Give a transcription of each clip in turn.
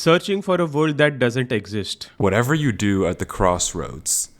searching for a world that doesn't exist. Whatever you do at the crossroads,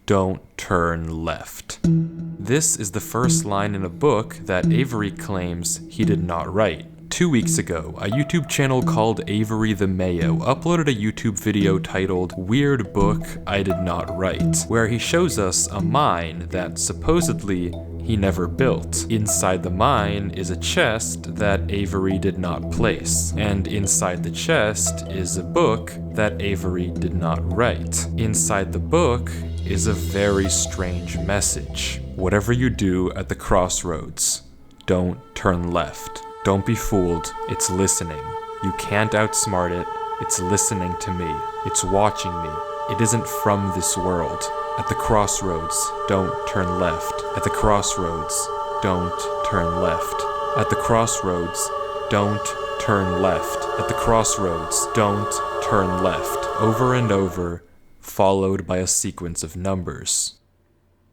don't turn left. This is the first line in a book that Avery claims he did not write. 2 weeks ago, a YouTube channel called Avery the Mayo uploaded a YouTube video titled Weird Book I Did Not Write, where he shows us a mine that supposedly he never built. Inside the mine is a chest that Avery did not place, and inside the chest is a book that Avery did not write. Inside the book is a very strange message. Whatever you do at the crossroads, don't turn left. Don't be fooled, it's listening. You can't outsmart it, it's listening to me. It's watching me. It isn't from this world. At the crossroads, don't turn left. At the crossroads, don't turn left. At the crossroads, don't turn left. At the crossroads, don't turn left. Over and over, followed by a sequence of numbers.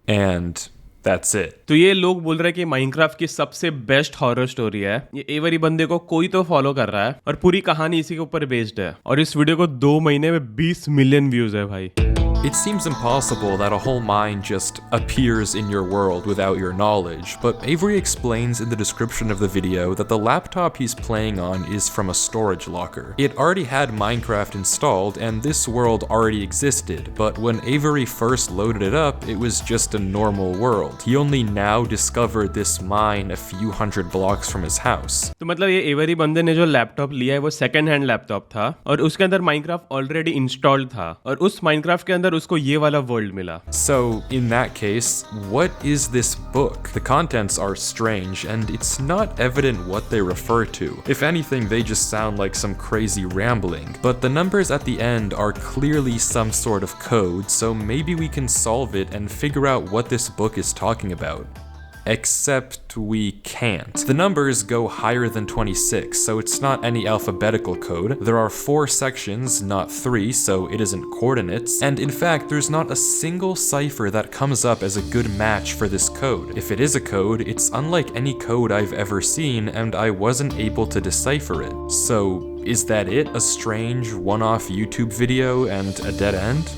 And that's it. तो ये लोग बोल रहे हैं कि Minecraft की सबसे best horror story है। ये एवरी बंदे को कोई तो फॉलो कर रहा है और पूरी कहानी इसी के ऊपर बेस्ड है और इस वीडियो को 2 महीने में 20 मिलियन व्यूज है भाई। It seems impossible that a whole mine just appears in your world without your knowledge, but Avery explains in the description of the video that the laptop he's playing on is from a storage locker. It already had Minecraft installed and this world already existed, but when Avery first loaded it up, it was just a normal world. He only now discovered this mine a few hundred blocks from his house. तो मतलब ये every बंदे ने जो laptop लिया है वो second hand laptop था और उसके अंदर माइनक्राफ्ट ऑलरेडी इंस्टॉल्ड था और उस माइनक्राफ्ट के अंदर उसको ये वाला वर्ल्ड मिला. So, in that case, what is this book? The contents are strange, and it's not evident what they refer to. If anything, they just sound like some crazy rambling. But the numbers at the end are clearly some sort of code, so maybe we can solve it and figure out what this book is talking about. Except we can't. The numbers go higher than 26, so it's not any alphabetical code. There are 4 sections, not 3, so it isn't coordinates. And in fact, there's not a single cipher that comes up as a good match for this code. If it is a code, it's unlike any code I've ever seen, and I wasn't able to decipher it. So, is that it? A strange one-off YouTube video and a dead end?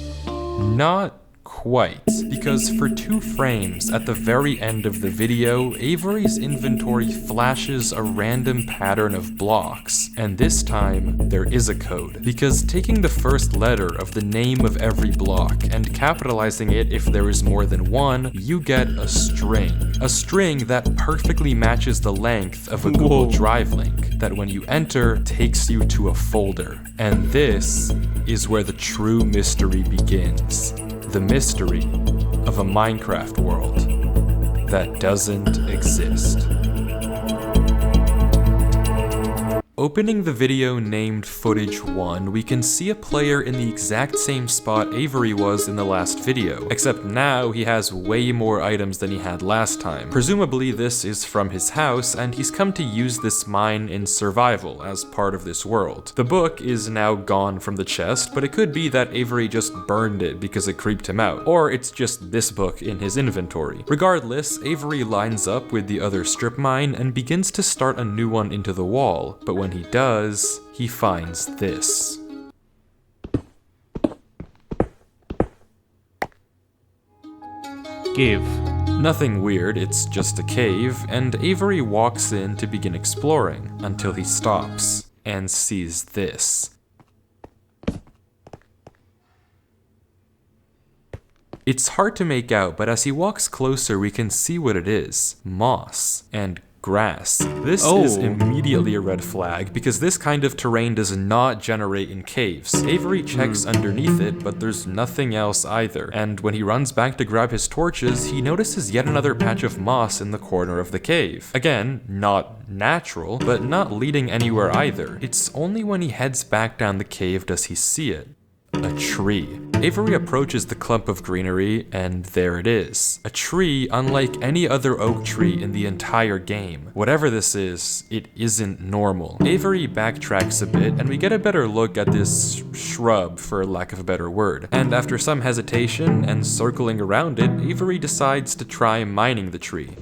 Not quite, because for 2 frames at the very end of the video, Avery's inventory flashes a random pattern of blocks, and this time there is a code, because taking the first letter of the name of every block and capitalizing it if there is more than one, you get a string that perfectly matches the length of a Google Drive link that when you enter takes you to a folder, and this is where the true mystery begins. The mystery of a Minecraft world that doesn't exist. Opening the video named Footage 1, we can see a player in the exact same spot Avery was in the last video, except now he has way more items than he had last time. Presumably this is from his house, and he's come to use this mine in survival as part of this world. The book is now gone from the chest, but it could be that Avery just burned it because it creeped him out, or it's just this book in his inventory. Regardless, Avery lines up with the other strip mine and begins to start a new one into the wall, but when he does, he finds this. Cave. Nothing weird, it's just a cave, and Avery walks in to begin exploring until he stops and sees this. It's hard to make out, but as he walks closer, we can see what it is: moss and grass. This is immediately a red flag because this kind of terrain does not generate in caves. Avery checks underneath it, but there's nothing else either. And when he runs back to grab his torches, he notices yet another patch of moss in the corner of the cave. Again, not natural, but not leading anywhere either. It's only when he heads back down the cave does he see it. A tree. Avery approaches the clump of greenery, and there it is. A tree unlike any other oak tree in the entire game. Whatever this is, it isn't normal. Avery backtracks a bit, and we get a better look at this shrub, for lack of a better word. And after some hesitation and circling around it, Avery decides to try mining the tree.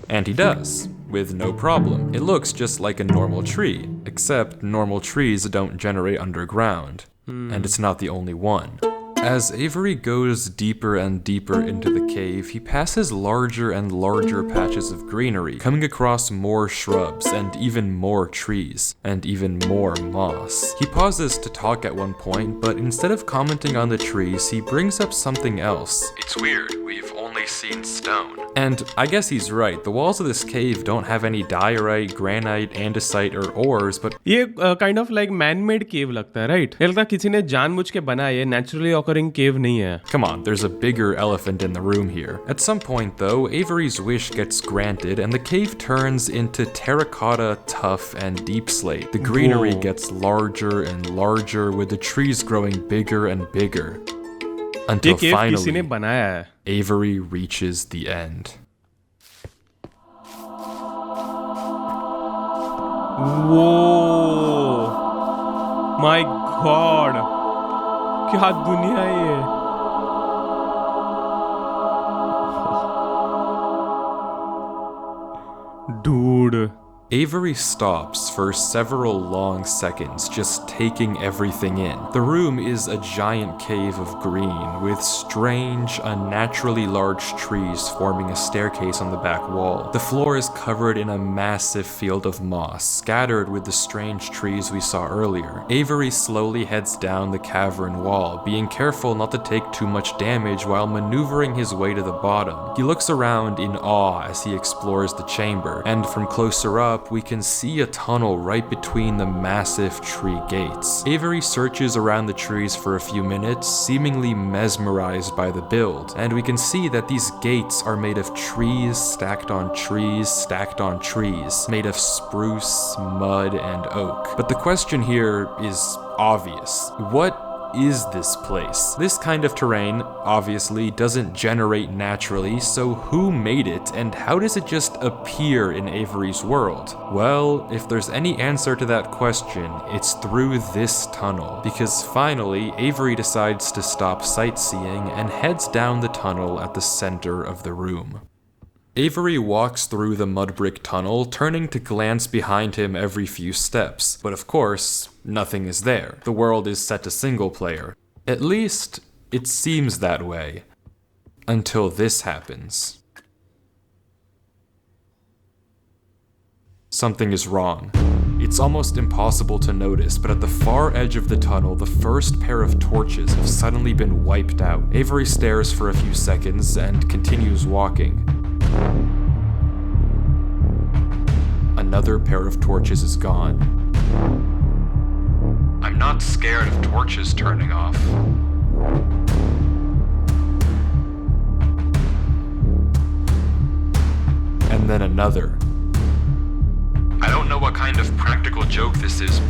And he does. with no problem. It looks just like a normal tree, except normal trees don't generate underground. And it's not the only one. As Avery goes deeper and deeper into the cave, he passes larger and larger patches of greenery, coming across more shrubs and even more trees, and even more moss. He pauses to talk at one point, but instead of commenting on the trees, he brings up something else. It's weird, we've only seen stone. And I guess he's right, the walls of this cave don't have any diorite, granite, andesite, or ores, but ये kind of like man made cave लगता है, right? ये लगता है किसी ने जानबूझ के बनाया, ये नेचुरली ऑकरिंग केव नहीं है. Come on, there's a bigger elephant in the room here. At some point, though, Avery's wish gets granted, and the cave turns into terracotta, tough, and deep slate. The greenery Whoa. gets larger and larger, with the trees growing bigger and bigger. ये Until केव किसी ने finally, बनाया है. Avery reaches the end. वो my God, क्या दुनिया है ये. Dude. Avery stops for several long seconds, just taking everything in. The room is a giant cave of green, with strange, unnaturally large trees forming a staircase on the back wall. The floor is covered in a massive field of moss, scattered with the strange trees we saw earlier. Avery slowly heads down the cavern wall, being careful not to take too much damage while maneuvering his way to the bottom. He looks around in awe as he explores the chamber, and from closer up, we can see a tunnel right between the massive tree gates. Avery searches around the trees for a few minutes, seemingly mesmerized by the build, and we can see that these gates are made of trees stacked on trees stacked on trees, made of spruce, mud, and oak. But the question here is obvious. What is this place? This kind of terrain obviously doesn't generate naturally, so who made it and how does it just appear in Avery's world? Well, if there's any answer to that question, it's through this tunnel, because finally Avery decides to stop sightseeing and heads down the tunnel at the center of the room. Avery walks through the mud brick tunnel, turning to glance behind him every few steps, but of course, nothing is there. The world is set to single player. At least, it seems that way. Until this happens. Something is wrong. It's almost impossible to notice, but at the far edge of the tunnel, the first pair of torches have suddenly been wiped out. Avery stares for a few seconds and continues walking. Another pair of torches is gone. I'm not scared of torches turning off. And then another. I don't know what kind of practical joke this is,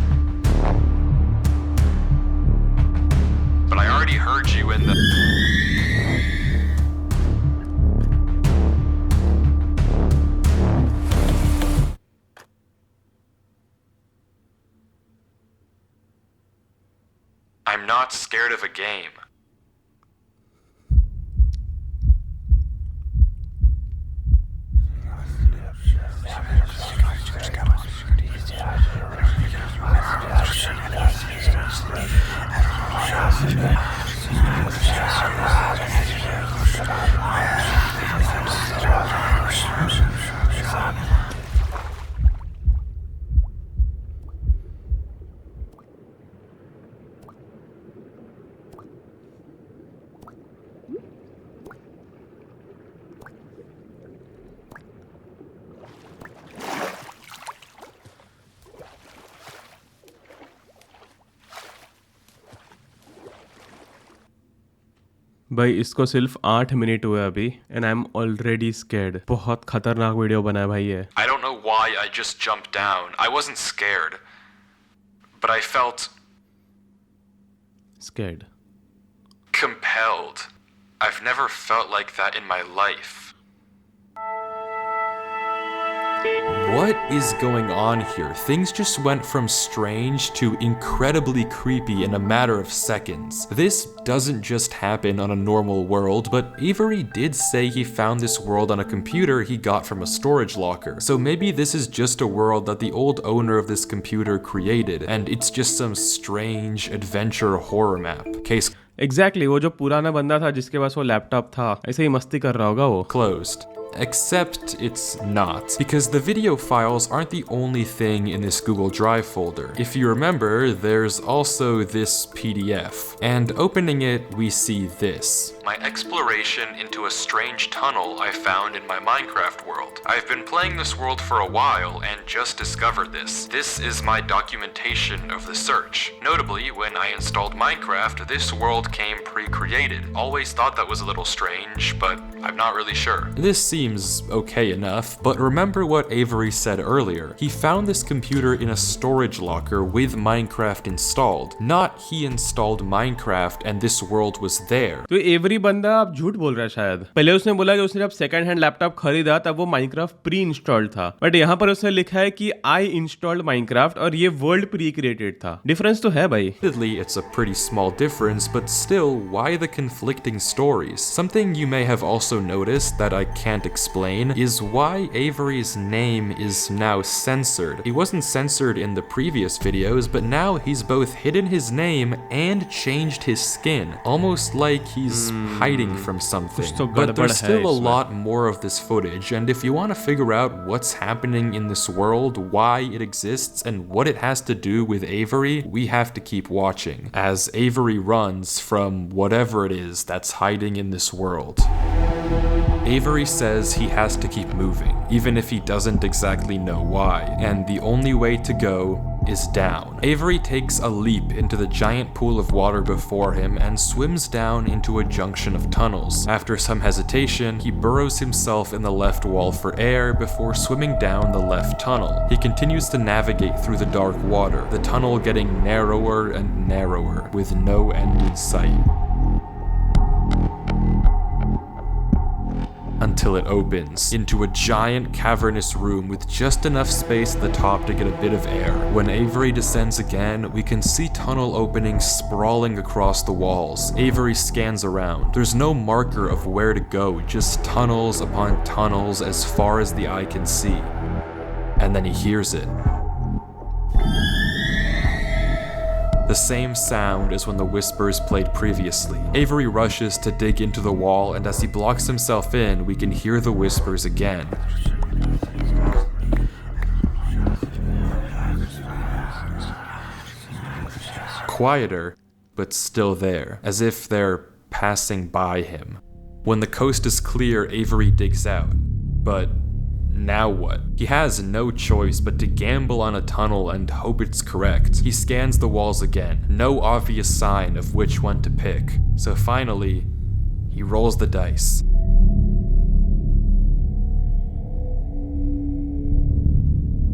but I already heard you in the... I'm not scared of a game. भाई इसको सिर्फ 8 minute हुए अभी and I am already scared. बहुत खतरनाक video बना है भाई ये. I don't know why I just jumped down. I wasn't scared. But I felt Scared. compelled. I've never felt like that in my life. What is going on here? Things just went from strange to incredibly creepy in a matter of seconds. This doesn't just happen on a normal world, but Avery did say he found this world on a computer he got from a storage locker. So maybe this is just a world that the old owner of this computer created, and it's just some strange adventure horror map. Case Exactly, वो जो पुराना बंदा था जिसके पास वो laptop था ऐसे ही मस्ती कर रहा होगा वो. closed. Except it's not, because the video files aren't the only thing in this Google Drive folder. If you remember, there's also this PDF, and opening it, we see this. My exploration into a strange tunnel I found in my Minecraft world. I've been playing this world for a while and just discovered this. This is my documentation of the search. Notably, when I installed Minecraft, this world came pre-created. Always thought that was a little strange, but I'm not really sure. This seems okay enough, but remember what Avery said earlier. He found this computer in a storage locker with Minecraft installed. Not he installed Minecraft and this world was there. तो every बंदा आप झूठ बोल रहा है शायद. पहले उसने बोला कि उसने जब सेकंड हैंड लैपटॉप खरीदा तब वो माइनक्राफ्ट प्री इंस्टॉल्ड था, बट यहाँ पर उसने लिखा है कि आई इंस्टॉल्ड माइनक्राफ्ट और ये वर्ल्ड प्री क्रिएटेड था. डिफरेंस तो है भाई. Admittedly, it's a pretty small difference, but still, why the conflicting stories? Something you may have also noticed that I can't explain is why Avery's name is now censored. He wasn't censored in the previous videos, but now he's both hidden his name and changed his skin, almost like he's hiding from something. But there's still a lot more of this footage, and if you want to figure out what's happening in this world, why it exists, and what it has to do with Avery, we have to keep watching, as Avery runs from whatever it is that's hiding in this world. Avery says he has to keep moving, even if he doesn't exactly know why, and the only way to go is down. Avery takes a leap into the giant pool of water before him and swims down into a junction of tunnels. After some hesitation, he burrows himself in the left wall for air before swimming down the left tunnel. He continues to navigate through the dark water, the tunnel getting narrower and narrower, with no end in sight. Until it opens into a giant cavernous room with just enough space at the top to get a bit of air. When Avery descends again, we can see tunnel openings sprawling across the walls. Avery scans around. There's no marker of where to go, just tunnels upon tunnels as far as the eye can see. And then he hears it. The same sound as when the whispers played previously. Avery rushes to dig into the wall, and as he blocks himself in, we can hear the whispers again. Quieter, but still there, as if they're passing by him. When the coast is clear, Avery digs out. But now what? He has no choice but to gamble on a tunnel and hope it's correct. He scans the walls again, no obvious sign of which one to pick. So finally, he rolls the dice.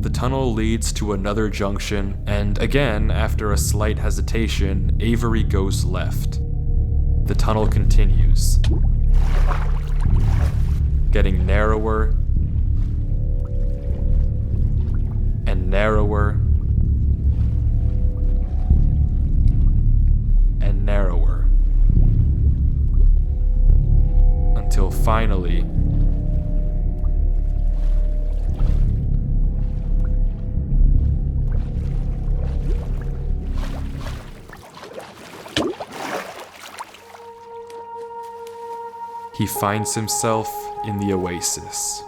The tunnel leads to another junction, and again, after a slight hesitation, Avery goes left. The tunnel continues, getting narrower and narrower and narrower, until finally he finds himself in the oasis.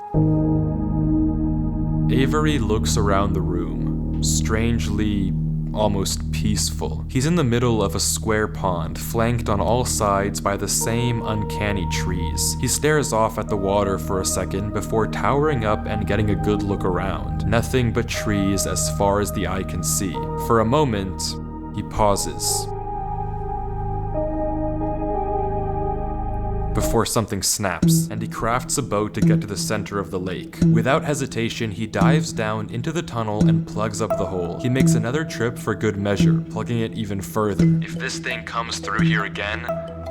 Avery looks around the room, strangely, almost peaceful. He's in the middle of a square pond, flanked on all sides by the same uncanny trees. He stares off at the water for a second before towering up and getting a good look around. Nothing but trees as far as the eye can see. For a moment, he pauses, before something snaps, and he crafts a boat to get to the center of the lake. Without hesitation, he dives down into the tunnel and plugs up the hole. He makes another trip for good measure, plugging it even further. If this thing comes through here again,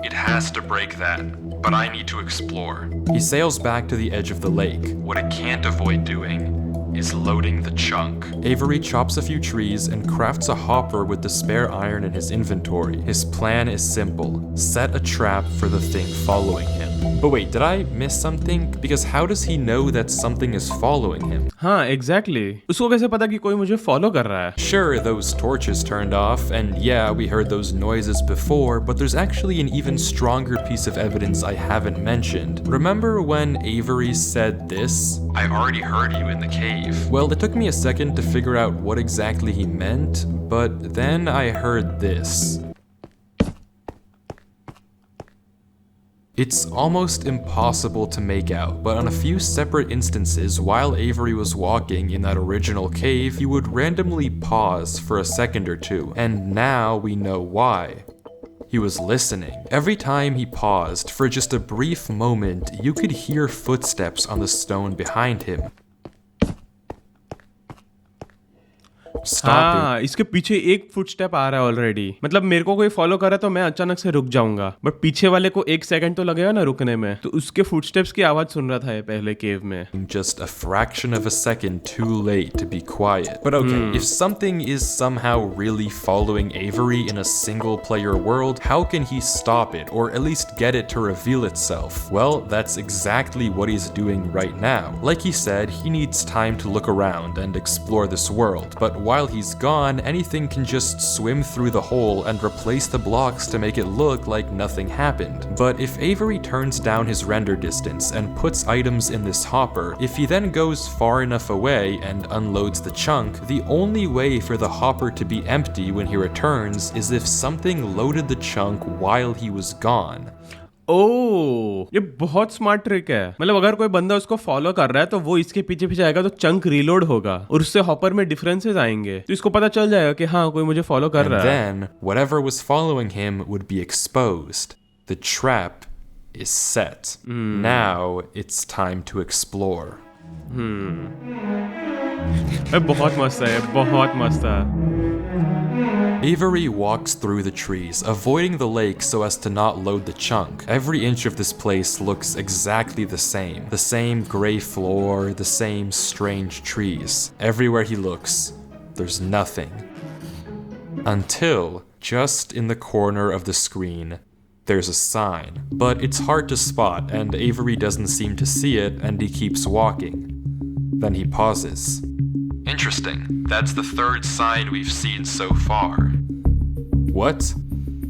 it has to break that, but I need to explore. He sails back to the edge of the lake. What it can't avoid doing is loading the chunk. Avery chops a few trees and crafts a hopper with the spare iron in his inventory. His plan is simple: set a trap for the thing following him. But wait, did I miss something? Because how does he know that something is following him? हाँ exactly. उसको कैसे पता कि कोई मुझे follow कर रहा है? Sure, those torches turned off, and yeah, we heard those noises before, but there's actually an even stronger piece of evidence I haven't mentioned. Remember when Avery said this? I already heard you in the cave. Well, it took me a second to figure out what exactly he meant, but then I heard this. It's almost impossible to make out, but on a few separate instances while Avery was walking in that original cave, he would randomly pause for a second or two, and now we know why. He was listening. Every time he paused, for just a brief moment, you could hear footsteps on the stone behind him. हाँ, इसके पीछे एक footstep आ रहा है already. मतलब मेरे को कोई फॉलो कर रहा है तो मैं अचानक से रुक जाऊंगा, बट पीछे वाले को 1 सेकंड तो लगेगा ना रुकने में. तो उसके फुटस्टेप्स की आवाज सुन रहा था ये पहले केव में. Just a fraction of a second too late to be quiet. But okay, if something is somehow really following Avery in a single player world, how can he stop it or at least get it to reveal itself? Well, that's exactly what he's doing right now. Like he said, he needs time to look around and explore this world, but while he's gone, anything can just swim through the hole and replace the blocks to make it look like nothing happened. But if Avery turns down his render distance and puts items in this hopper, if he then goes far enough away and unloads the chunk, the only way for the hopper to be empty when he returns is if something loaded the chunk while he was gone. ओह, ये बहुत smart trick है. मतलब अगर कोई बंदा उसको follow कर रहा है तो वो इसके पीछे पीछे आएगा तो चंक रीलोड होगा और उससे हॉपर में डिफरेंसेस आएंगे, तो इसको पता चल जाएगा कि हाँ कोई मुझे फॉलो कर रहा है. And then whatever was following him would be exposed. The trap is set. Now it's time to explore. बहुत मस्त है, बहुत मस्त है. Avery walks through the trees, avoiding the lake so as to not load the chunk. Every inch of this place looks exactly the same. The same gray floor, the same strange trees. Everywhere he looks, there's nothing. Until, just in the corner of the screen, there's a sign. But it's hard to spot, and Avery doesn't seem to see it, and he keeps walking. Then he pauses. Interesting. That's the third sign we've seen so far. What?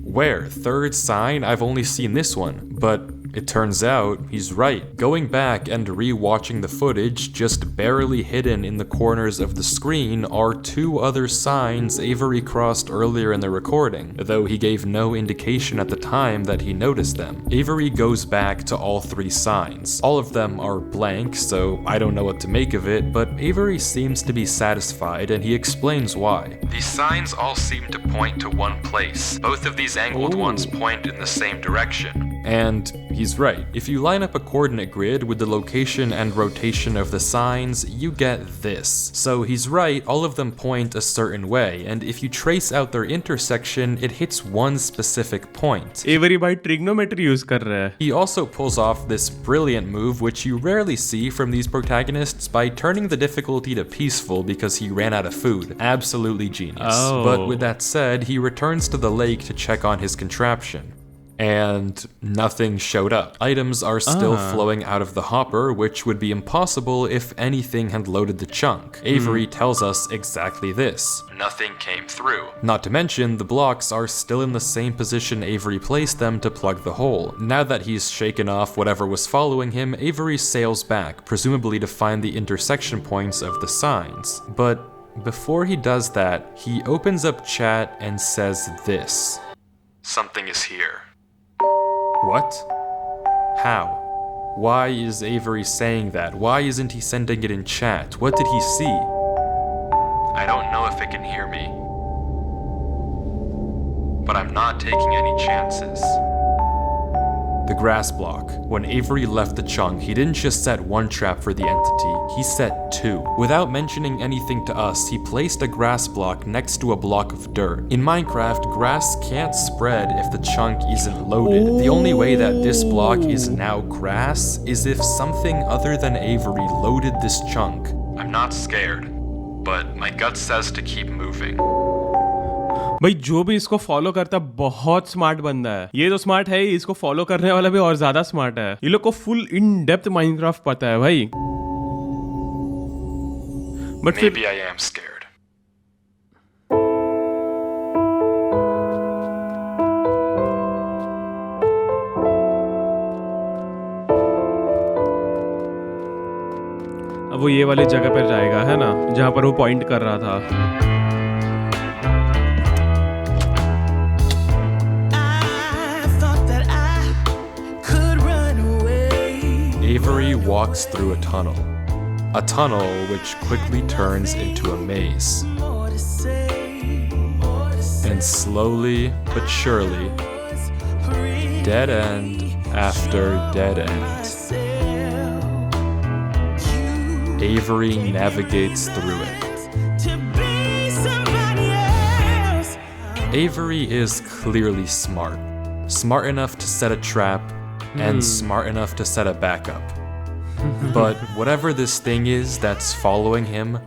Where? Third sign? I've only seen this one. But it turns out he's right. Going back and re-watching the footage, just barely hidden in the corners of the screen are 2 other signs Avery crossed earlier in the recording, though he gave no indication at the time that he noticed them. Avery goes back to all 3 signs. All of them are blank, so I don't know what to make of it, but Avery seems to be satisfied and he explains why. These signs all seem to point to one place. Both of these angled ones point in the same direction. And he's right. If you line up a coordinate grid with the location and rotation of the signs, you get this. So he's right, all of them point a certain way, and if you trace out their intersection, it hits one specific point. Avery by trigonometry use कर रहा है. He also pulls off this brilliant move which you rarely see from these protagonists by turning the difficulty to peaceful because he ran out of food. Absolutely genius. But with that said, he returns to the lake to check on his contraption. And nothing showed up. Items are still flowing out of the hopper, which would be impossible if anything had loaded the chunk. Avery tells us exactly this. Nothing came through. Not to mention, the blocks are still in the same position Avery placed them to plug the hole. Now that he's shaken off whatever was following him, Avery sails back, presumably to find the intersection points of the signs. But before he does that, he opens up chat and says this. Something is here. What? How? Why is Avery saying that? Why isn't he sending it in chat? What did he see? I don't know if it can hear me. But I'm not taking any chances. The grass block. When Avery left the chunk, he didn't just set one trap for the entity, he set 2. Without mentioning anything to us, he placed a grass block next to a block of dirt. In Minecraft, grass can't spread if the chunk isn't loaded. The only way that this block is now grass is if something other than Avery loaded this chunk. I'm not scared, but my gut says to keep moving. भाई जो भी इसको follow करता है बहुत smart बंदा है। ये तो स्मार्ट है ही, इसको फॉलो करने वाला भी और ज्यादा स्मार्ट है। ये लोग को फुल इन डेप्थ माइनक्राफ्ट पता है भाई। बट फिर Maybe I am scared. अब वो ये वाली जगह पर जाएगा, है ना, जहां पर वो पॉइंट कर रहा था। Avery walks through a tunnel which quickly turns into a maze. And slowly but surely, dead end after dead end, Avery navigates through it. Avery is clearly smart. Smart enough to set a trap and smart enough to set a backup. But whatever this thing is that's following him,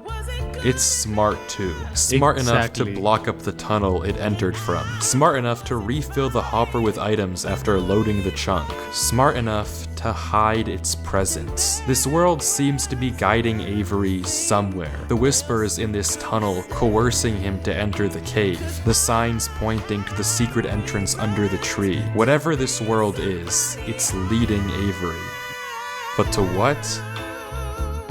it's smart too. Smart enough to block up the tunnel it entered from. Smart enough to refill the hopper with items after loading the chunk. Smart enough to hide its presence. This world seems to be guiding Avery somewhere. The whispers in this tunnel coercing him to enter the cave. The signs pointing to the secret entrance under the tree. Whatever this world is, it's leading Avery. But to what?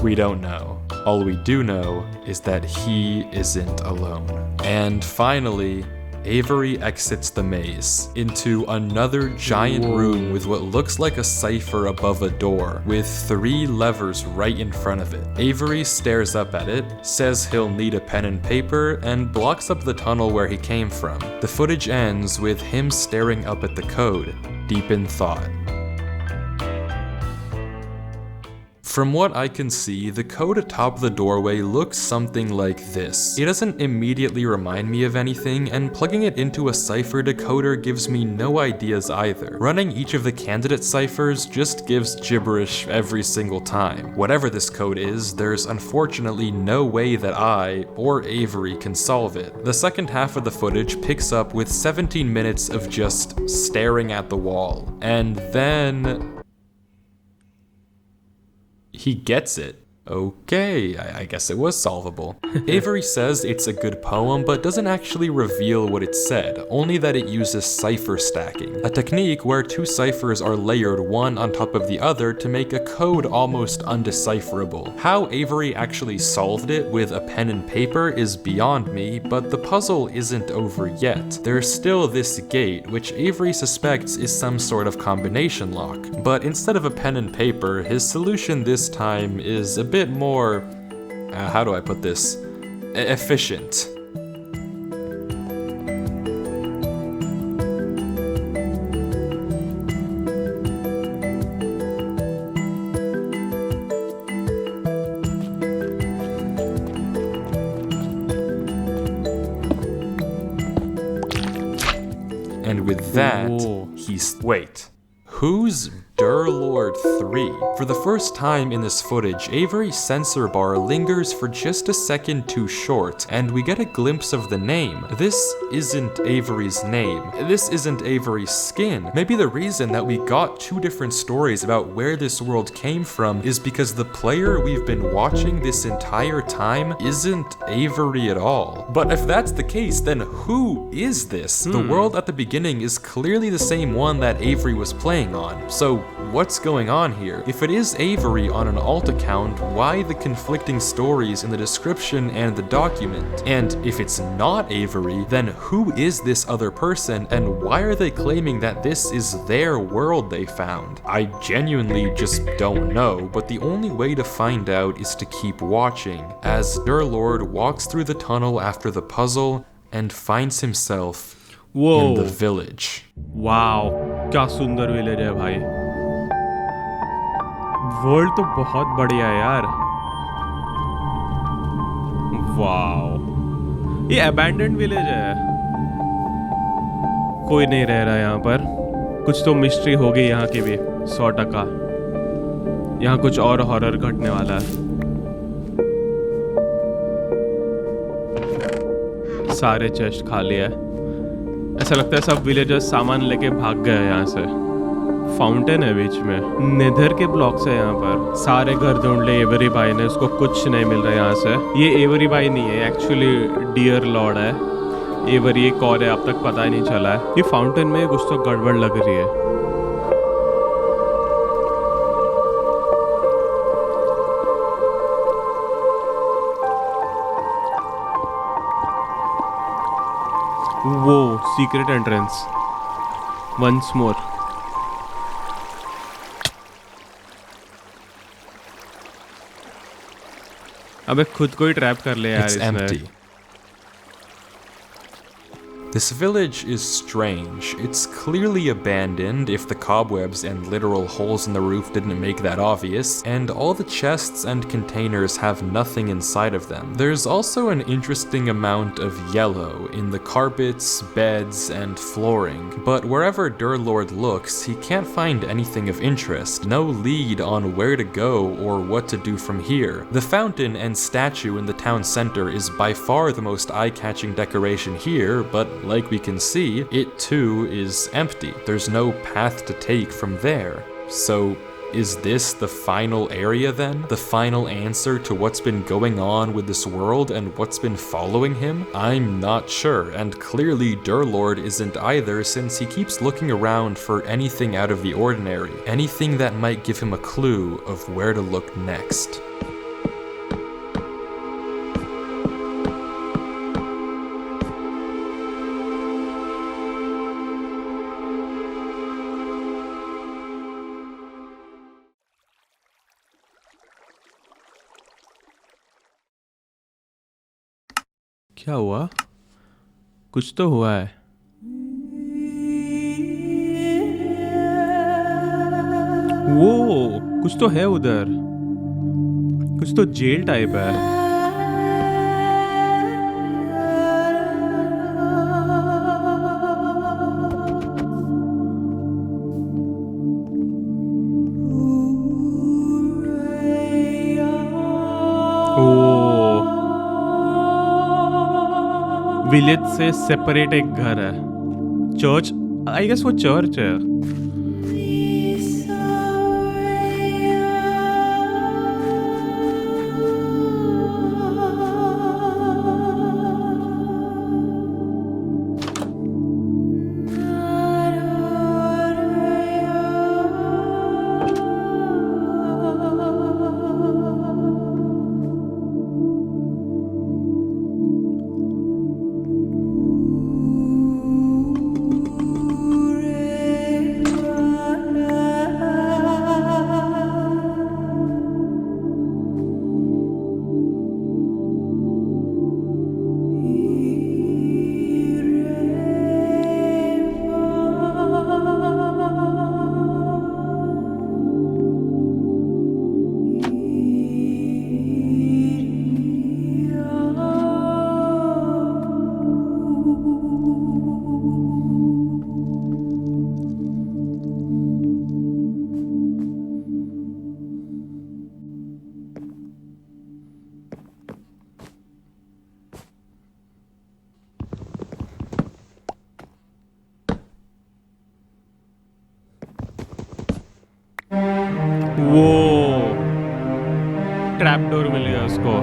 We don't know. All we do know is that he isn't alone. And finally, Avery exits the maze into another giant room with what looks like a cipher above a door, with 3 levers right in front of it. Avery stares up at it, says he'll need a pen and paper, and blocks up the tunnel where he came from. The footage ends with him staring up at the code, deep in thought. From what I can see, the code atop the doorway looks something like this. It doesn't immediately remind me of anything, and plugging it into a cipher decoder gives me no ideas either. Running each of the candidate ciphers just gives gibberish every single time. Whatever this code is, there's unfortunately no way that I, or Avery, can solve it. The second half of the footage picks up with 17 minutes of just staring at the wall. And then he gets it. Okay, I guess it was solvable. Avery says it's a good poem, but doesn't actually reveal what it said, only that it uses cipher stacking, a technique where 2 ciphers are layered one on top of the other to make a code almost undecipherable. How Avery actually solved it with a pen and paper is beyond me, but the puzzle isn't over yet. There's still this gate, which Avery suspects is some sort of combination lock, but instead of a pen and paper, his solution this time is a bit more, how do I put this, efficient. And with that, wait, who's Durlord 3? For the first time in this footage, Avery's sensor bar lingers for just a second too short, and we get a glimpse of the name. This isn't Avery's name. This isn't Avery's skin. Maybe the reason that we got 2 different stories about where this world came from is because the player we've been watching this entire time isn't Avery at all. But if that's the case, then who is this? The world at the beginning is clearly the same one that Avery was playing on. So what's going on here? If it is Avery on an alt account, why the conflicting stories in the description and the document? And if it's not Avery, then who is this other person, and why are they claiming that this is their world they found? I genuinely just don't know, but the only way to find out is to keep watching, as Durlord walks through the tunnel after the puzzle and finds himself in the village. Wow, क्या सुंदर village है भाई। World तो बहुत बढ़िया है यार। Wow, ये अबैंडन्ड विलेज है, कोई नहीं रह रहा यहाँ पर। कुछ तो मिस्ट्री होगी यहाँ की भी 100%। यहाँ कुछ और हॉरर घटने वाला है। सारे चेस्ट खाली है। ऐसा लगता है सब विलेजर्स सामान लेके भाग गए यहाँ से। फाउंटेन है बीच में, नेदर के ब्लॉक्स है यहाँ पर। सारे घर ढूंढ ले एवरी भाई ने, उसको कुछ नहीं मिल रहा यहाँ से। ये एवरी भाई नहीं है, एक्चुअली डियर लॉर्ड है। एवरी एक और है, अब तक पता ही नहीं चला है। ये फाउंटेन में कुछ तो गड़बड़ लग रही है। वो सीक्रेट एंट्रेंस वंस मोर। अबे खुद को ही ट्रैप कर ले यार It's इसने। empty. This village is strange. It's clearly abandoned if the cobwebs and literal holes in the roof didn't make that obvious, and all the chests and containers have nothing inside of them. There's also an interesting amount of yellow in the carpets, beds, and flooring, but wherever Durlord looks, he can't find anything of interest, no lead on where to go or what to do from here. The fountain and statue in the town center is by far the most eye-catching decoration here, but like we can see, it too is empty. There's no path to take from there. So, is this the final area then? The final answer to what's been going on with this world and what's been following him? I'm not sure, and clearly Durlord isn't either, since he keeps looking around for anything out of the ordinary, anything that might give him a clue of where to look next. क्या हुआ? कुछ तो हुआ है। वो कुछ तो है उधर, कुछ तो जेल टाइप है। विलेज से सेपरेट एक घर है, चर्च। आई गेस वो चर्च है। वो ट्रैप डोर मिल गया उसको।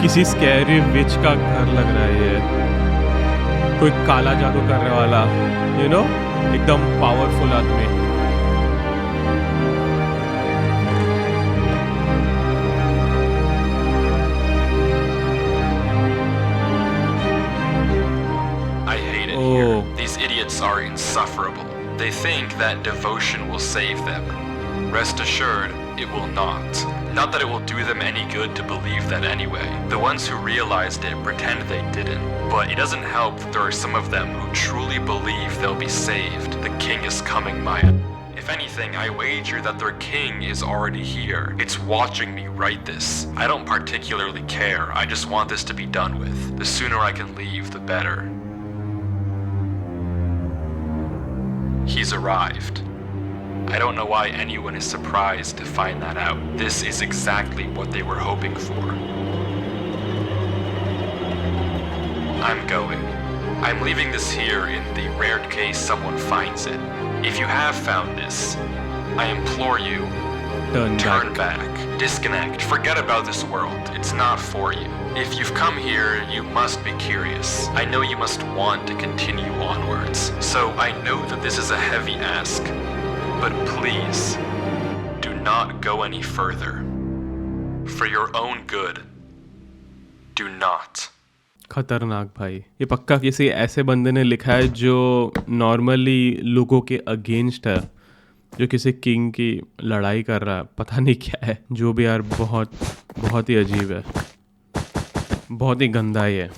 किसी स्कैरी विच का घर लग रहा है ये, कोई काला जादू करने वाला, यू नो, एकदम पावरफुल आदमी। I hate it here. These idiots are insufferable. They think that devotion will save them. Rest assured, it will not. Not that it will do them any good to believe that anyway. The ones who realized it pretend they didn't. But it doesn't help that there are some of them who truly believe they'll be saved. The king is coming, Maya. If anything, I wager that their king is already here. It's watching me write this. I don't particularly care. I just want this to be done with. The sooner I can leave, the better. He's arrived. I don't know why anyone is surprised to find that out. This is exactly what they were hoping for. I'm going. I'm leaving this here in the rare case someone finds it. If you have found this, I implore you, turn back. Disconnect. Forget about this world. It's not for you. If you've come here, you must be curious. I know you must want to continue onwards. So I know that this is a heavy ask. But please, do not go any further. For your own good, do not. खतरनाक भाई, ये पक्का किसी ऐसे बंदे ने लिखा है जो नॉर्मली लोगों के अगेंस्ट है, जो किसी किंग की लड़ाई कर रहा है, पता नहीं क्या है, जो भी यार बहुत ही अजीब है, बहुत ही गंदा ही है।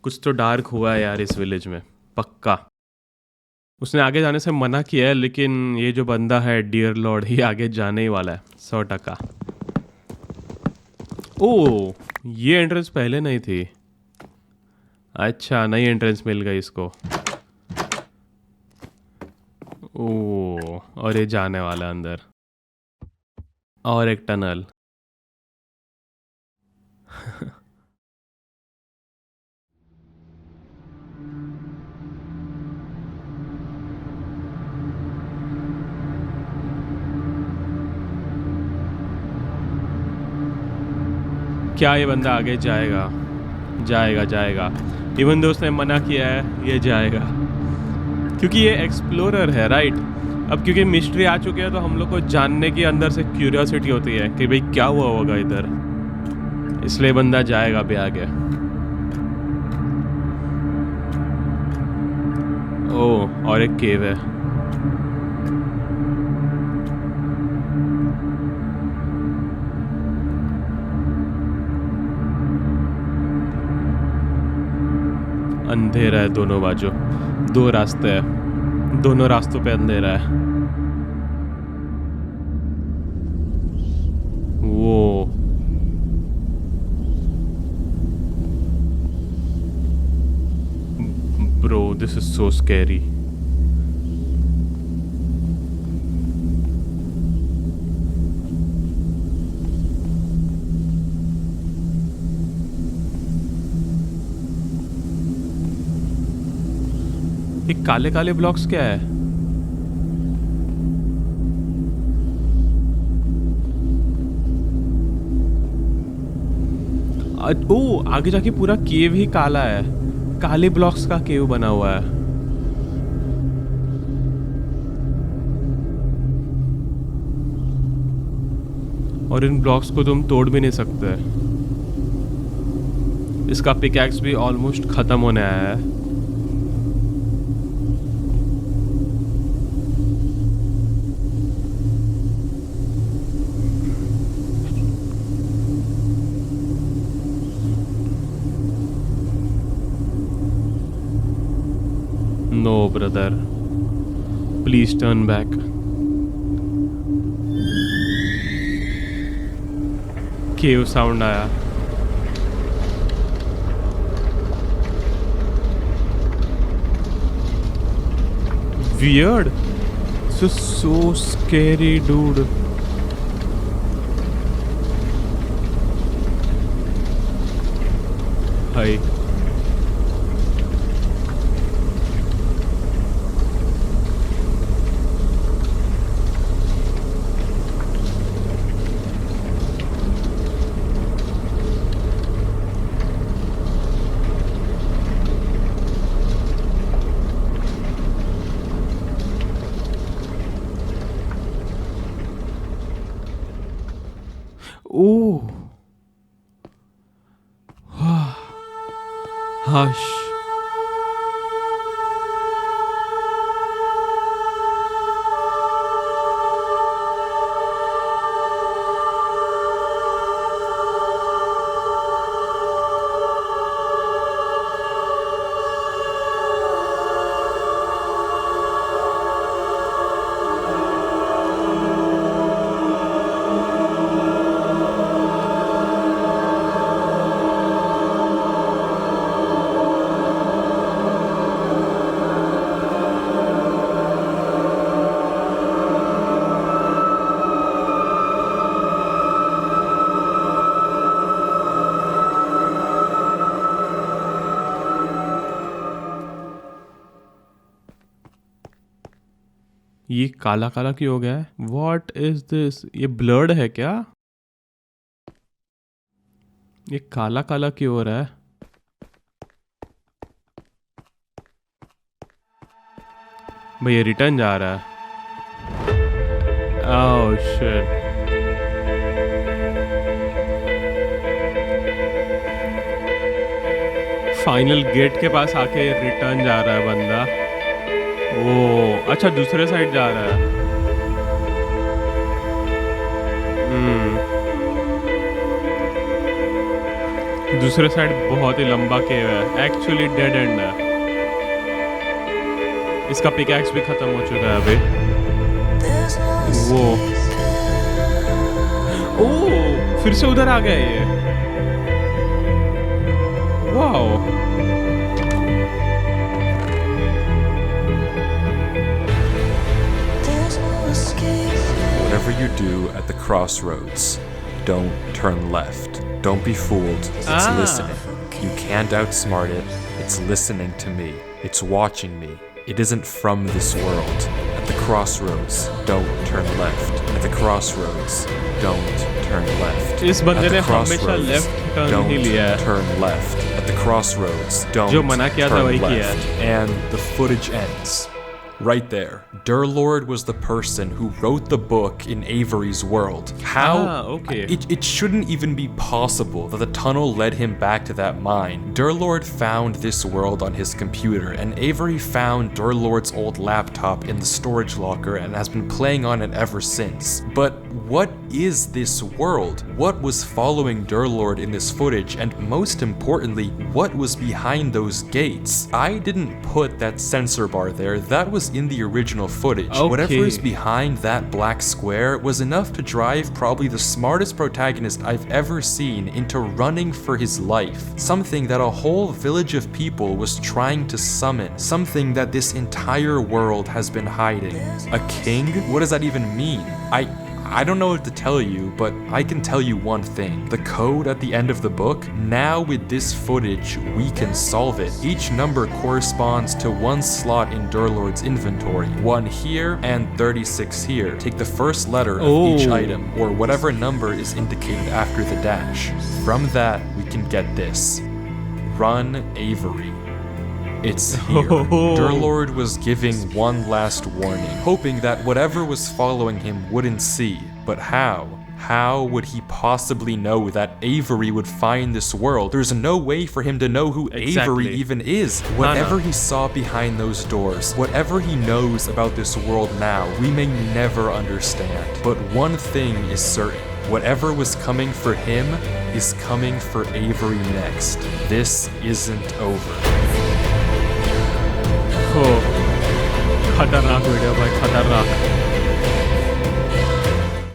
कुछ तो डार्क हुआ है यार इस विलेज में, पक्का। उसने आगे जाने से मना किया है, लेकिन ये जो बंदा है डियर लॉर्ड, ही आगे जाने ही वाला है 100%। ओह, ये एंट्रेंस पहले नहीं थी। अच्छा, नई एंट्रेंस मिल गई इसको। ओह, और ये जाने वाला है अंदर, और एक टनल। क्या ये बंदा आगे जाएगा? जाएगा। इवन दोस्त ने मना किया है, ये जाएगा, क्योंकि ये एक्सप्लोरर है, राइट? अब क्योंकि मिस्ट्री आ चुकी है तो हम लोग को जानने की अंदर से क्यूरियोसिटी होती है कि भाई क्या हुआ होगा इधर, इसलिए बंदा जाएगा भी आगे। ओह, और एक केव है। अंधेरा है दोनों बाजू, 2 रास्ते हैं, दोनों रास्तों पे अंधेरा है। वो bro, this is so scary. ये काले काले ब्लॉक्स क्या है? ओ, आगे जाके पूरा केव ही काला है, काले ब्लॉक्स का केव बना हुआ है। और इन ब्लॉक्स को तुम तोड़ भी नहीं सकते। इसका पिकैक्स भी ऑलमोस्ट खत्म होने आया है। No, brother. Please turn back. Cave sound आया। Weird. This is so scary, dude. Hi. Oh. Hush. ये काला काला क्यों हो गया है? What is this? ये ब्लर्ड है क्या? ये काला काला क्यों हो रहा है? भाई ये रिटर्न जा रहा है। Oh shit. फाइनल गेट के पास आके रिटर्न जा रहा है बंदा। ओ अच्छा, दूसरे साइड जा रहा है। दूसरे साइड बहुत ही लंबा केव है, एक्चुअली डेड एंड है। इसका पिकैक्स भी खत्म हो चुका है अभी। वो ओ फिर से उधर आ गया ये। Wow. Whatever you do at the crossroads, don't turn left. Don't be fooled. It's listening. You can't outsmart it. It's listening to me. It's watching me. It isn't from this world. At the crossroads, don't turn left. At the crossroads, don't turn left. इस बंदे ने हमेशा left turn ही लिया है। Turn left. At the crossroads, don't जो मना किया था वही turn किया left. है। And the footage ends. Right there. Durlord was the person who wrote the book in Avery's world. How? Okay. It shouldn't even be possible that the tunnel led him back to that mine. Durlord found this world on his computer, and Avery found Durlord's old laptop in the storage locker and has been playing on it ever since. But what is this world? What was following Durlord in this footage? And most importantly, what was behind those gates? I didn't put that sensor bar there. That was in the original footage. Okay. Whatever is behind that black square was enough to drive probably the smartest protagonist I've ever seen into running for his life. Something that a whole village of people was trying to summon. Something that this entire world has been hiding. A king? What does that even mean? I don't know what to tell you, but I can tell you one thing. The code at the end of the book, now with this footage, we can solve it. Each number corresponds to one slot in Durlord's inventory. 1 here and 36 here. Take the first letter of each item, or whatever number is indicated after the dash. From that, we can get this. Run Avery. It's here. Durlord was giving one last warning, hoping that whatever was following him wouldn't see. But how? How would he possibly know that Avery would find this world? There's no way for him to know who Avery even is. Whatever he saw behind those doors, whatever he knows about this world now, we may never understand. But one thing is certain. Whatever was coming for him is coming for Avery next. This isn't over. खतरनाक video भाई, खतरनाक।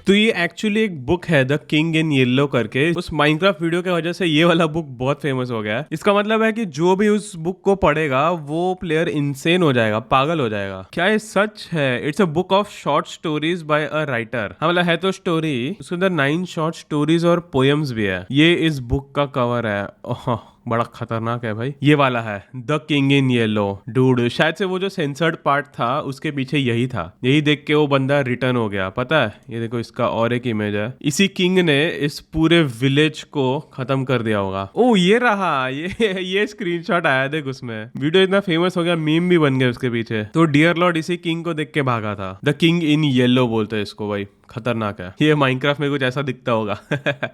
तो ये actually एक book है the king in yellow करके। उस Minecraft video की वजह से ये वाला बुक बहुत फेमस हो गया है। इसका मतलब है कि जो भी उस बुक को पढ़ेगा वो प्लेयर इंसेन हो जाएगा, पागल हो जाएगा। क्या ये सच है? It's a book of short stories bye a writer. हाँ मतलब है तो स्टोरी, उसके अंदर 9 शॉर्ट स्टोरीज और पोएम्स भी है। ये इस बुक का कवर है। ओह बड़ा खतरनाक है भाई। ये वाला है the king in yellow. Dude शायद से वो जो सेंसर्ड पार्ट था उसके पीछे यही था। यही देख के वो बंदा रिटर्न हो गया। पता है ये देखो, इसका और एक इमेज है। इसी किंग ने इस पूरे विलेज को खत्म कर दिया होगा। ओ ये रहा, ये स्क्रीनशॉट आया देख उसमें। वीडियो इतना फेमस हो गया, मीम भी बन गए उसके पीछे। तो डियर लॉर्ड इसी किंग को देख के भागा था। द किंग इन येलो बोलते हैं इसको भाई। खतरनाक है। ये माइनक्राफ्ट में कुछ ऐसा दिखता होगा।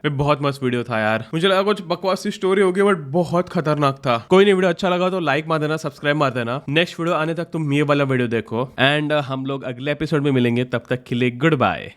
बहुत मस्त वीडियो था यार। मुझे लगा कुछ बकवास सी स्टोरी होगी बट बहुत खतरनाक था। कोई नहीं, वीडियो अच्छा लगा तो लाइक मार देना, सब्सक्राइब मार देना। नेक्स्ट वीडियो आने तक तुम ये वाला वीडियो देखो एंड हम लोग अगले एपिसोड में मिलेंगे। तब तक के लिए गुड बाय।